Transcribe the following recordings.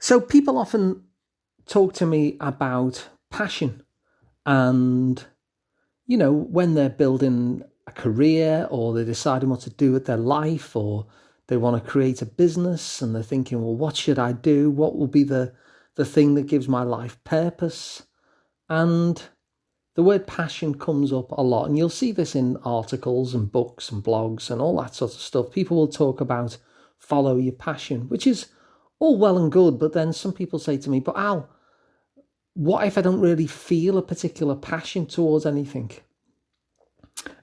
So people often talk to me about passion and, when they're building a career or they're deciding what to do with their life or they want to create a business and they're thinking, well, what should I do? What will be the thing that gives my life purpose? And the word passion comes up a lot. And you'll see this in articles and books and blogs and all that sort of stuff. People will talk about follow your passion, which is all well and good. But then some people say to me, but Al, what if I don't really feel a particular passion towards anything?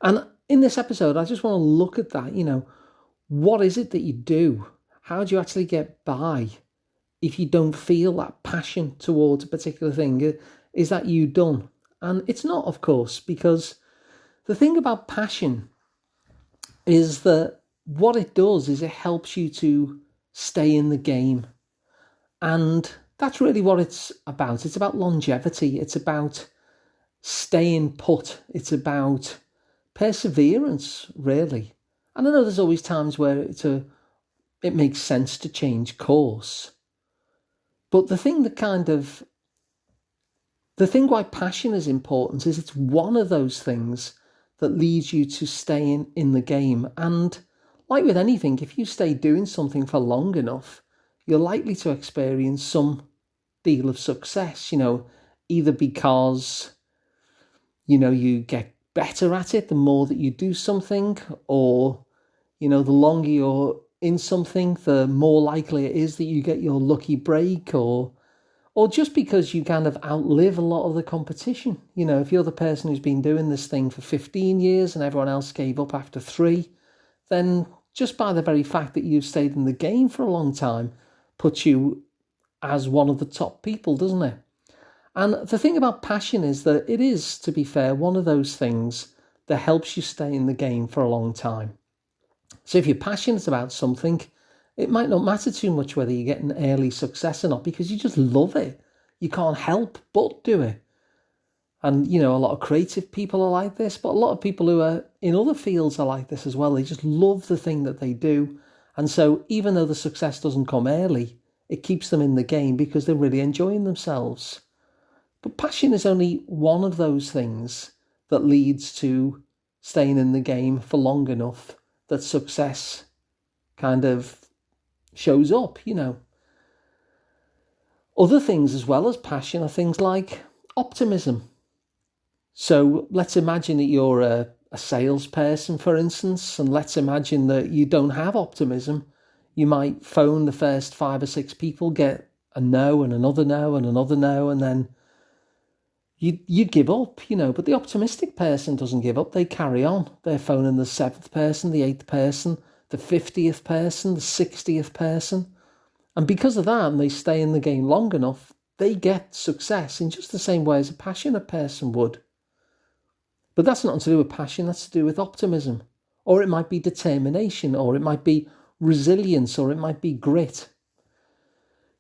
And in this episode, I just want to look at that. What is it that you do? How do you actually get by if you don't feel that passion towards a particular thing? Is that you done? And it's not, of course, because the thing about passion is that what it does is it helps you to stay in the game. And that's really what it's about. It's about longevity. It's about staying put. It's about perseverance, really. And I know there's always times where it makes sense to change course. But the thing why passion is important is it's one of those things that leads you to staying in the game. And like with anything, if you stay doing something for long enough, you're likely to experience some deal of success, either because, you get better at it the more that you do something, or, the longer you're in something, the more likely it is that you get your lucky break, or just because you kind of outlive a lot of the competition. If you're the person who's been doing this thing for 15 years and everyone else gave up after 3, then just by the very fact that you've stayed in the game for a long time puts you as one of the top people, doesn't it? And the thing about passion is that it is, to be fair, one of those things that helps you stay in the game for a long time. So if you're passionate about something, it might not matter too much whether you get an early success or not, because you just love it. You can't help but do it. And, a lot of creative people are like this, but a lot of people who are in other fields are like this as well. They just love the thing that they do. And so even though the success doesn't come early, it keeps them in the game because they're really enjoying themselves. But passion is only one of those things that leads to staying in the game for long enough that success kind of shows up, Other things as well as passion are things like optimism. So let's imagine that you're a salesperson, for instance, and let's imagine that you don't have optimism. You might phone the first 5 or 6 people, get a no and another no and another no, and then you give up, But the optimistic person doesn't give up. They carry on. They're phoning the 7th person, the 8th person, the 50th person, the 60th person. And because of that, and they stay in the game long enough, they get success in just the same way as a passionate person would. But that's not to do with passion, that's to do with optimism. Or it might be determination, or it might be resilience, or it might be grit.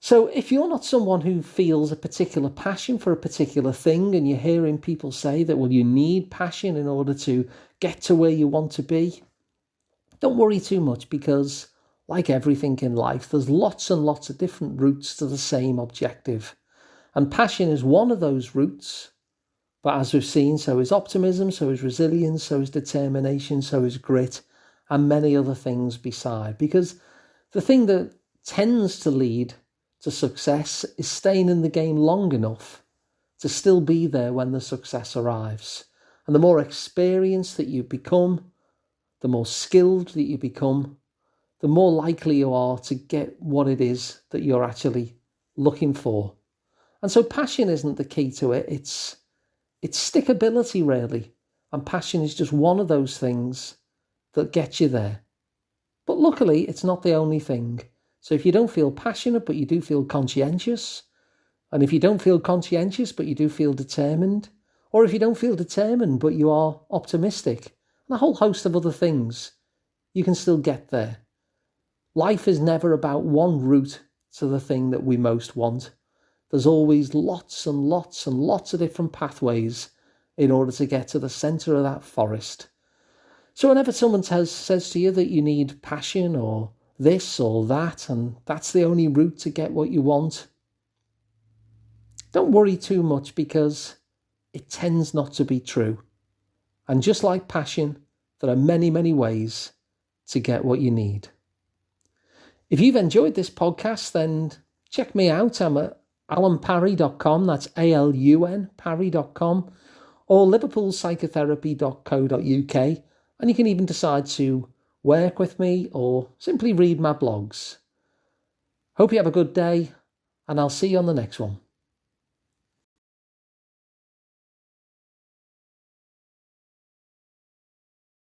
So if you're not someone who feels a particular passion for a particular thing, and you're hearing people say that, well, you need passion in order to get to where you want to be, don't worry too much, because like everything in life, there's lots and lots of different routes to the same objective. And passion is one of those routes. But as we've seen, so is optimism, so is resilience, so is determination, so is grit, and many other things beside. Because the thing that tends to lead to success is staying in the game long enough to still be there when the success arrives. And the more experienced that you become, the more skilled that you become, the more likely you are to get what it is that you're actually looking for. And so passion isn't the key to it. It's stickability, really. And passion is just one of those things that get you there. But luckily, it's not the only thing. So if you don't feel passionate, but you do feel conscientious, and if you don't feel conscientious, but you do feel determined, or if you don't feel determined, but you are optimistic, and a whole host of other things, you can still get there. Life is never about one route to the thing that we most want. There's always lots and lots and lots of different pathways in order to get to the centre of that forest. So whenever someone says to you that you need passion or this or that, and that's the only route to get what you want. Don't worry too much, because it tends not to be true. And just like passion, there are many, many ways to get what you need. If you've enjoyed this podcast, then check me out. I'm at alunparry.com, that's ALUN, parry.com, or liverpoolpsychotherapy.co.uk, and you can even decide to work with me or simply read my blogs. Hope you have a good day, and I'll see you on the next one.